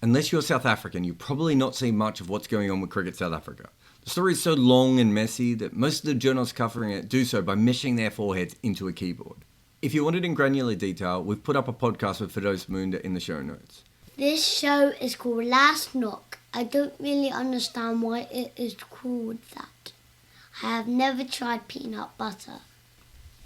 Unless you're South African, you've probably not seen much of what's going on with Cricket South Africa. The story is so long and messy that most of the journalists covering it do so by meshing their foreheads into a keyboard. If you want it in granular detail, we've put up a podcast with Firdose Moonda in the show notes. This show is called Last Knock. I don't really understand why it is called that. I have never tried peanut butter.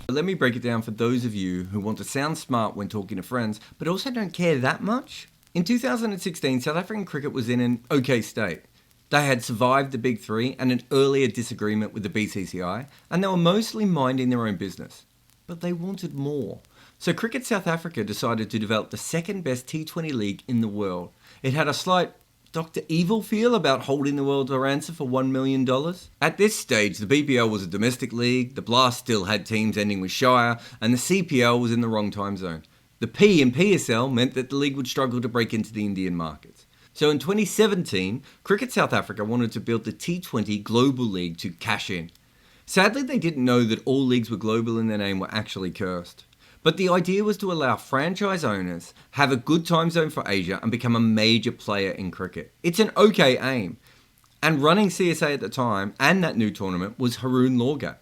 Let me break it down for those of you who want to sound smart when talking to friends, but also don't care that much. In 2016, South African cricket was in an okay state. They had survived the Big Three and an earlier disagreement with the BCCI, and they were mostly minding their own business. But they wanted more. So Cricket South Africa decided to develop the second best T20 league in the world. It had a slight Dr. Evil feel about holding the world to ransom for $1 million. At this stage, the BPL was a domestic league, the Blast still had teams ending with Shire, and the CPL was in the wrong time zone. The P in PSL meant that the league would struggle to break into the Indian markets. So in 2017, Cricket South Africa wanted to build the T20 Global League to cash in. Sadly, they didn't know that all leagues with global in their name were actually cursed. But the idea was to allow franchise owners have a good time zone for Asia and become a major player in cricket. It's an okay aim. And running CSA at the time and that new tournament was Haroon Lorgat.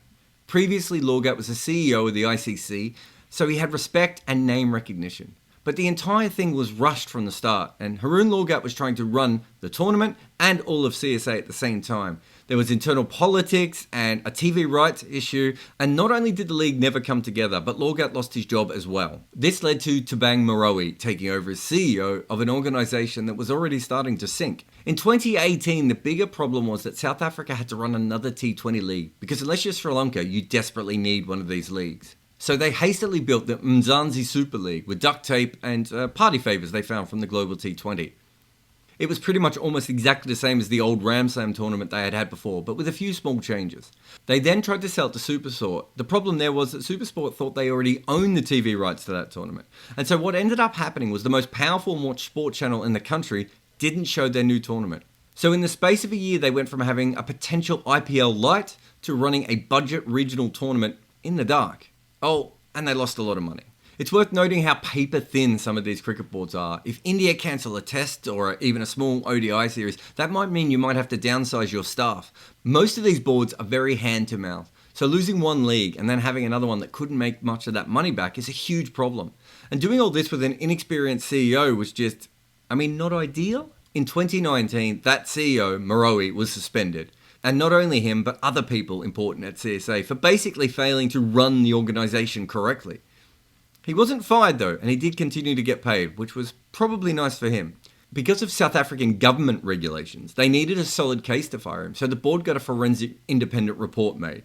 Previously, Lorgat was the CEO of the ICC, so he had respect and name recognition. But the entire thing was rushed from the start, and Haroon Lorgat was trying to run the tournament and all of CSA at the same time. There was internal politics and a TV rights issue, and not only did the league never come together, but Lorgat lost his job as well. This led to Tabang Moroe taking over as CEO of an organisation that was already starting to sink. In 2018, the bigger problem was that South Africa had to run another T20 league, because unless you're Sri Lanka, you desperately need one of these leagues. So they hastily built the Mzansi Super League with duct tape and party favours they found from the Global T20. It was pretty much almost exactly the same as the old Ramsam tournament they had before, but with a few small changes. They then tried to sell it to Supersport. The problem there was that Supersport thought they already owned the TV rights to that tournament. And so what ended up happening was the most powerful and watched sport channel in the country didn't show their new tournament. So in the space of a year, they went from having a potential IPL light to running a budget regional tournament in the dark. Oh, and they lost a lot of money. It's worth noting how paper thin some of these cricket boards are. If India cancel a test or even a small ODI series, that might mean you might have to downsize your staff. Most of these boards are very hand to mouth. So losing one league and then having another one that couldn't make much of that money back is a huge problem. And doing all this with an inexperienced CEO was just, not ideal. In 2019, that CEO, Moroe, was suspended. And not only him, but other people important at CSA for basically failing to run the organisation correctly. He wasn't fired though, and he did continue to get paid, which was probably nice for him. Because of South African government regulations, they needed a solid case to fire him, so the board got a forensic independent report made.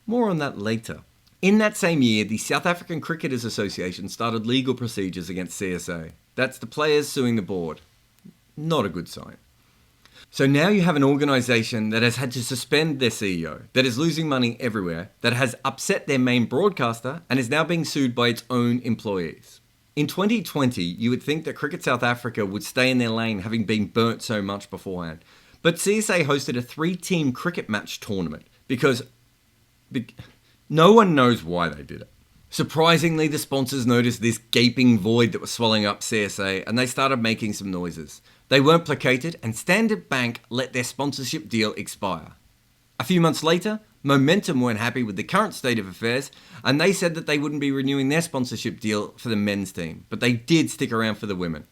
More on that later. In that same year, the South African Cricketers Association started legal procedures against CSA. That's the players suing the board. Not a good sign. So now you have an organisation that has had to suspend their CEO, that is losing money everywhere, that has upset their main broadcaster, and is now being sued by its own employees. In 2020, you would think that Cricket South Africa would stay in their lane, having been burnt so much beforehand. But CSA hosted a 3-team cricket match tournament because no one knows why they did it. Surprisingly, the sponsors noticed this gaping void that was swallowing up CSA, and they started making some noises. They weren't placated, and Standard Bank let their sponsorship deal expire. A few months later, Momentum weren't happy with the current state of affairs, and they said that they wouldn't be renewing their sponsorship deal for the men's team, but they did stick around for the women.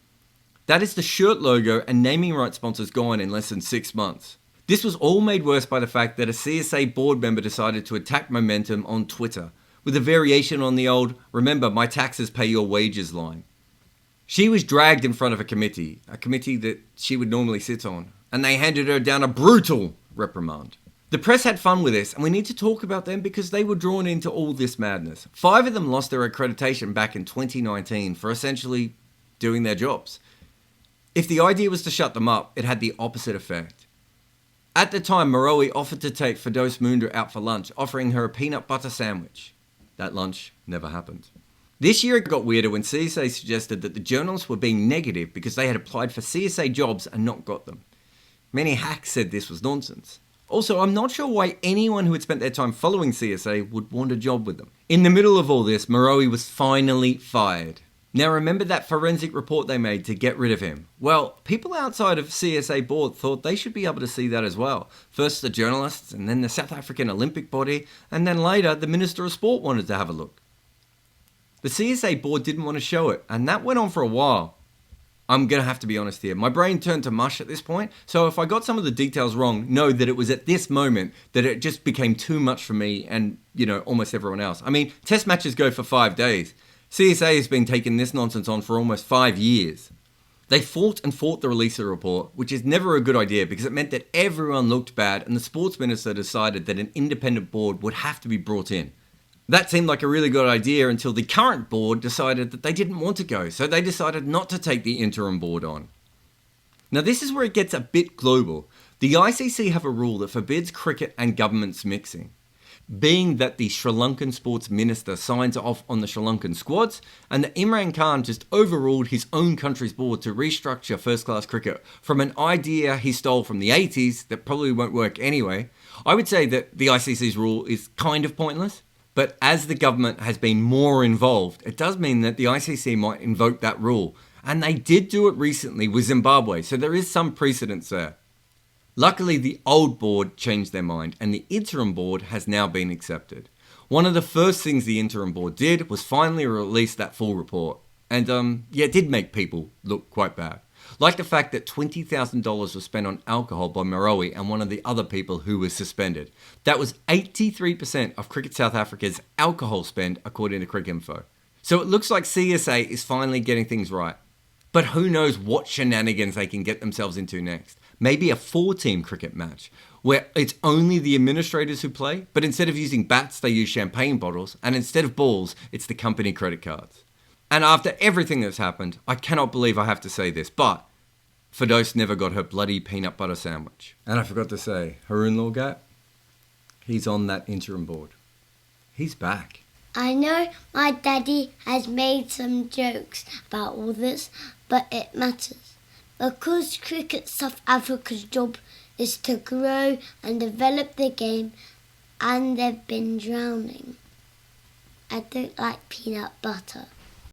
That is the shirt logo and naming rights sponsors gone in less than 6 months. This was all made worse by the fact that a CSA board member decided to attack Momentum on Twitter, with a variation on the old, "remember, my taxes pay your wages" line. She was dragged in front of a committee that she would normally sit on, and they handed her down a brutal reprimand. The press had fun with this, and we need to talk about them because they were drawn into all this madness. 5 of them lost their accreditation back in 2019 for essentially doing their jobs. If the idea was to shut them up, it had the opposite effect. At the time, Moroe offered to take Firdose Moonda out for lunch, offering her a peanut butter sandwich. That lunch never happened. This year it got weirder when CSA suggested that the journalists were being negative because they had applied for CSA jobs and not got them. Many hacks said this was nonsense. Also, I'm not sure why anyone who had spent their time following CSA would want a job with them. In the middle of all this, Moroe was finally fired. Now remember that forensic report they made to get rid of him? Well, people outside of CSA board thought they should be able to see that as well. First the journalists, and then the South African Olympic body, and then later the Minister of Sport wanted to have a look. The CSA board didn't want to show it, and that went on for a while. I'm going to have to be honest here. My brain turned to mush at this point, so if I got some of the details wrong, know that it was at this moment that it just became too much for me and, almost everyone else. I mean, test matches go for 5 days. CSA has been taking this nonsense on for almost 5 years. They fought the release of the report, which is never a good idea because it meant that everyone looked bad and the sports minister decided that an independent board would have to be brought in. That seemed like a really good idea until the current board decided that they didn't want to go, so they decided not to take the interim board on. Now this is where it gets a bit global. The ICC have a rule that forbids cricket and governments mixing. Being that the Sri Lankan sports minister signs off on the Sri Lankan squads, and that Imran Khan just overruled his own country's board to restructure first-class cricket from an idea he stole from the 80s that probably won't work anyway, I would say that the ICC's rule is kind of pointless. But as the government has been more involved, it does mean that the ICC might invoke that rule. And they did do it recently with Zimbabwe, so there is some precedence there. Luckily, the old board changed their mind and the interim board has now been accepted. One of the first things the interim board did was finally release that full report. And it did make people look quite bad. Like the fact that $20,000 was spent on alcohol by Moroe and one of the other people who was suspended. That was 83% of Cricket South Africa's alcohol spend according to Cricinfo. So it looks like CSA is finally getting things right. But who knows what shenanigans they can get themselves into next. Maybe a 4-team cricket match where it's only the administrators who play, but instead of using bats, they use champagne bottles, and instead of balls, it's the company credit cards. And after everything that's happened, I cannot believe I have to say this, but Firdose never got her bloody peanut butter sandwich. And I forgot to say, Haroon Lorgat, he's on that interim board. He's back. I know my daddy has made some jokes about all this, but it matters. Because Cricket South Africa's job is to grow and develop the game, and they've been drowning. I don't like peanut butter.